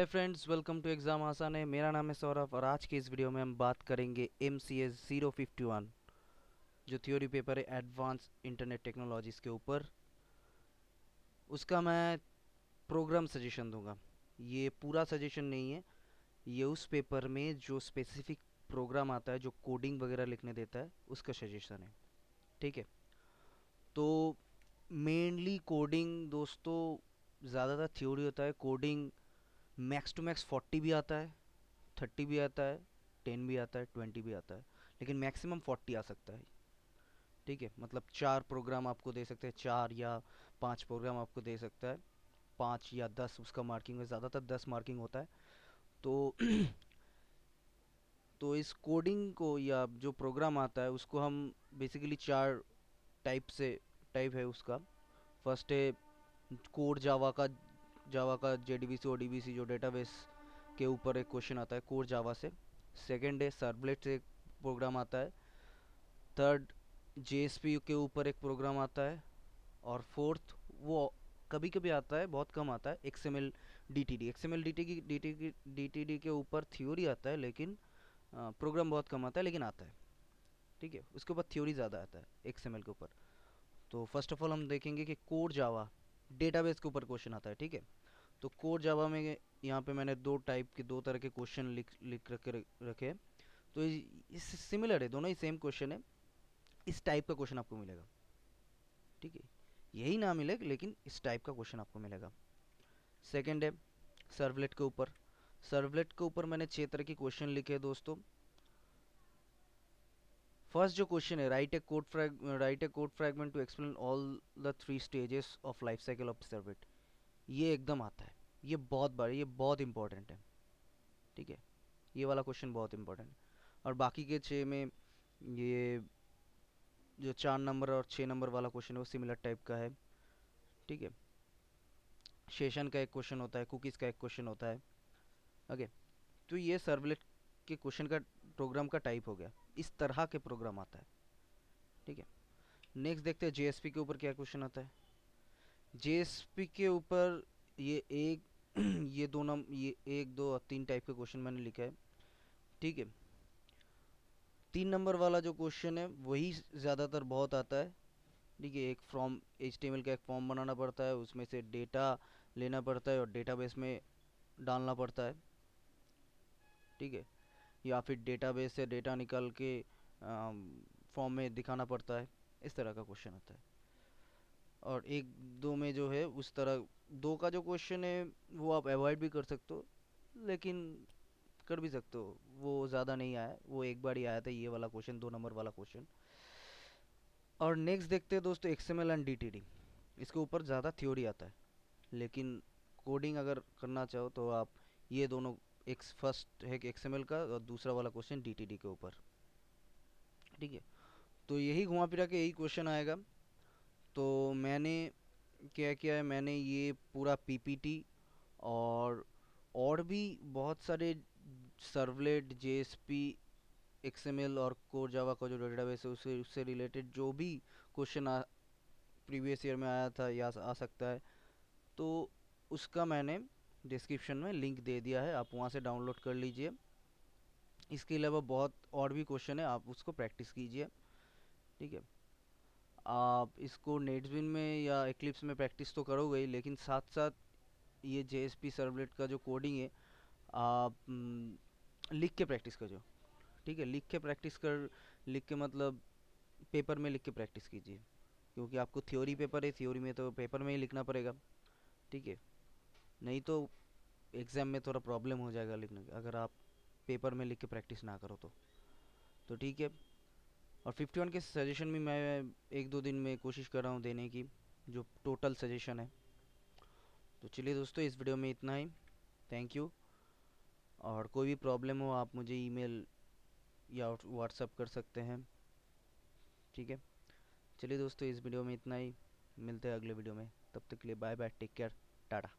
Hi friends, welcome to exam आसान है। मेरा नाम है सौरभ और आज के इस वीडियो में हम बात करेंगे MCS 051 जो थ्योरी पेपर है एडवांस इंटरनेट टेक्नोलॉजीज़ के ऊपर। उसका मैं प्रोग्राम सजेशन दूंगा। ये पूरा सजेशन नहीं है, ये उस पेपर में जो स्पेसिफिक प्रोग्राम आता है जो कोडिंग वगैरह लिखने देता है उसका सजेशन है। ठीक है, तो मेनली कोडिंग दोस्तों ज़्यादातर थ्योरी होता है। कोडिंग मैक्स टू मैक्स 40 भी आता है, 30 भी आता है, 10 भी आता है, 20 भी आता है, लेकिन मैक्सिमम 40 आ सकता है। ठीक है, मतलब 4 प्रोग्राम आपको दे सकते हैं, 4 या 5 प्रोग्राम आपको दे सकता है, 5 या 10 उसका मार्किंग है, ज़्यादातर 10 मार्किंग होता है। तो तो इस कोडिंग को या जो प्रोग्राम आता है उसको हम बेसिकली 4 टाइप है उसका। फर्स्ट है कोर जावा का JDBC ODBC जो डेटाबेस के ऊपर एक क्वेश्चन आता है कोर जावा से। सेकंड है सर्वलेट से एक प्रोग्राम आता है। थर्ड JSP के ऊपर एक प्रोग्राम आता है। और फोर्थ वो कभी कभी आता है, बहुत कम आता है, XML DTD। XML DTD के ऊपर थ्योरी आता है, लेकिन प्रोग्राम बहुत कम आता है, लेकिन आता है। ठीक है, उसके ऊपर थ्योरी ज़्यादा आता है XML के ऊपर। तो फर्स्ट ऑफ ऑल हम देखेंगे कि कोर जावा डेटाबेस के ऊपर क्वेश्चन आता है। ठीक है, तो कोर जावा में यहाँ पे मैंने दो तरह के क्वेश्चन लिख रखे हैं। तो इस सिमिलर है, दोनों ही सेम क्वेश्चन है। इस टाइप का क्वेश्चन आपको मिलेगा। ठीक है, यही ना मिले लेकिन इस टाइप का क्वेश्चन आपको मिलेगा। सेकंड है सर्वलेट के ऊपर। सर्वलेट के ऊपर मैंने 6 तरह के क्वेश्चन लिखे हैं दोस्तों। फर्स्ट जो क्वेश्चन है, write a code fragment to explain all the 3 stages of life cycle of servlet. ये एकदम आता है, ये बहुत इंपॉर्टेंट है। ठीक है, ये वाला क्वेश्चन बहुत इंपॉर्टेंट है। और बाकी के 6 में ये जो 4 नंबर और 6 नंबर वाला क्वेश्चन है वो सिमिलर टाइप का है। ठीक है, सेशन का एक क्वेश्चन होता है, कुकीज़ का एक क्वेश्चन होता है। ओके, तो ये सर्वलेट के क्वेश्चन का प्रोग्राम का टाइप हो गया। इस तरह के प्रोग्राम आता है। ठीक है, नेक्स्ट देखते हैं JSP के ऊपर क्या क्वेश्चन आता है। JSP के ऊपर ये एक ये 1, 2 और 3 टाइप के क्वेश्चन मैंने लिखा है। ठीक है, 3 नंबर वाला जो क्वेश्चन है वही ज़्यादातर बहुत आता है। ठीक है, एक फॉर्म HTML का एक फॉर्म बनाना पड़ता है, उसमें से डेटा लेना पड़ता है और डेटाबेस में डालना पड़ता है। ठीक है, या फिर डेटाबेस से डेटा निकाल के फॉर्म में दिखाना पड़ता है। इस तरह का क्वेश्चन आता है। और 1, 2 में जो है उस तरह 2 का जो क्वेश्चन है वो आप अवॉइड भी कर सकते हो, लेकिन कर भी सकते हो। वो ज़्यादा नहीं आया, वो एक बार ही आया था, ये वाला क्वेश्चन 2 नंबर वाला क्वेश्चन। और नेक्स्ट देखते हैं दोस्तों XML एंड DTD। इसके ऊपर ज़्यादा थ्योरी आता है, लेकिन कोडिंग अगर करना चाहो तो आप ये दोनों, एक फर्स्ट है कि XML का और दूसरा वाला क्वेश्चन DTD के ऊपर। ठीक है, तो यही घुमा फिरा के यही क्वेश्चन आएगा। तो मैंने क्या किया है, मैंने ये पूरा PPT और भी बहुत सारे सर्वलेट JSP XML और कोर जावा का जो डेटाबेस है उससे रिलेटेड जो भी क्वेश्चन प्रीवियस ईयर में आया था या आ सकता है, तो उसका मैंने डिस्क्रिप्शन में लिंक दे दिया है, आप वहाँ से डाउनलोड कर लीजिए। इसके अलावा बहुत और भी क्वेश्चन है, आप उसको प्रैक्टिस कीजिए। ठीक है, आप इसको नेटबिन में या एक्लिप्स में प्रैक्टिस तो करोगे ही, लेकिन साथ साथ ये JSP सर्वलेट का जो कोडिंग है आप लिख के प्रैक्टिस करो। ठीक है, लिख के मतलब पेपर में लिख के प्रैक्टिस कीजिए, क्योंकि आपको थ्योरी पेपर है, थ्योरी में तो पेपर में ही लिखना पड़ेगा। ठीक है, नहीं तो एग्ज़ाम में थोड़ा प्रॉब्लम हो जाएगा लिखने का, अगर आप पेपर में लिख के प्रैक्टिस ना करो तो ठीक है। और 51 के सजेशन भी मैं 1, 2 दिन में कोशिश कर रहा हूँ देने की, जो टोटल सजेशन है। तो चलिए दोस्तों, इस वीडियो में इतना ही। Thank you. और कोई भी प्रॉब्लम हो आप मुझे ईमेल या व्हाट्सअप कर सकते हैं। ठीक है, चलिए दोस्तों, इस वीडियो में इतना ही। मिलते हैं अगले वीडियो में, तब तक के लिए bye bye, take care, Tata.